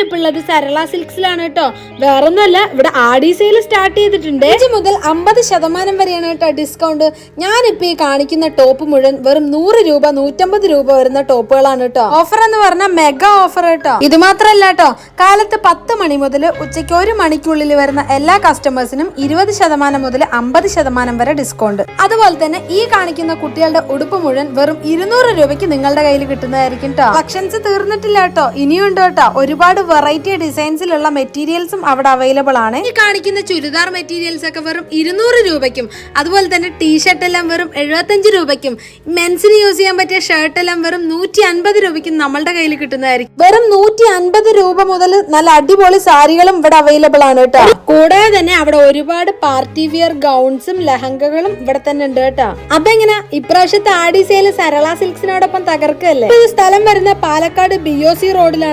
ഞാനിപ്പോ ഉള്ളത് സരള സിൽക്സിലാണ് കേട്ടോ. വേറൊന്നുമല്ല, ഇവിടെ ആടി സെയിൽ സ്റ്റാർട്ട് ചെയ്തിട്ടുണ്ട്. 5 മുതൽ 50% വരെയാണ് കേട്ടോ ഡിസ്കൗണ്ട്. ഞാനിപ്പോ ഈ കാണിക്കുന്ന ടോപ്പ് മുഴുവൻ വെറും 100 രൂപ 150 രൂപ വരുന്ന ടോപ്പുകളാണ് കേട്ടോ. ഓഫർ എന്ന് പറഞ്ഞാൽ മെഗാ ഓഫർ കേട്ടോ. ഇത് മാത്രല്ല കേട്ടോ, കാലത്ത് 10 മണി മുതൽ ഉച്ചയ്ക്ക് 1 മണിക്കുള്ളിൽ വരുന്ന എല്ലാ കസ്റ്റമേഴ്സിനും 20% മുതൽ 50% വരെ ഡിസ്കൗണ്ട്. അതുപോലെ തന്നെ ഈ കാണിക്കുന്ന കുട്ടികളുടെ ഉടുപ്പ് മുഴുവൻ വെറും 200 രൂപയ്ക്ക് നിങ്ങളുടെ കയ്യിൽ കിട്ടുന്നതായിരിക്കും കേട്ടോ. കളക്ഷൻസ് തീർന്നിട്ടില്ല കേട്ടോ, ഇനിയും ഉണ്ട് കേട്ടോ. ഒരുപാട് വെറൈറ്റി ഡിസൈൻസിലുള്ള മെറ്റീരിയൽസും അവിടെ അവൈലബിൾ ആണ്. ഈ കാണിക്കുന്ന ചുരിദാർ മെറ്റീരിയൽസ് ഒക്കെ വെറും 200 രൂപയ്ക്കും, അതുപോലെ തന്നെ ടീഷർട്ട് എല്ലാം വെറും 75 രൂപയ്ക്കും, മെൻസിന് യൂസ് ചെയ്യാൻ പറ്റിയ ഷർട്ട് എല്ലാം വെറും 150 രൂപയ്ക്കും നമ്മളുടെ കയ്യിൽ കിട്ടുന്നതായിരിക്കും. വെറും 150 രൂപ മുതൽ നല്ല അടിപൊളി സാരികളും ഇവിടെ അവൈലബിൾ ആണ് കേട്ടോ. കൂടാതെ തന്നെ അവിടെ ഒരുപാട് പാർട്ടി വിയർ ഗൗൺസും ലഹങ്കകളും ഇവിടെ തന്നെ ഉണ്ട് കേട്ടോ. അപ്പൊ എങ്ങനെ ഇപ്രാവശ്യത്തെ ആടി സെയിൽ സരള സിൽക്സിനോടൊപ്പം തകർക്കല്ലേ? സ്ഥലം വരുന്ന പാലക്കാട് BOC റോഡിലാണ്.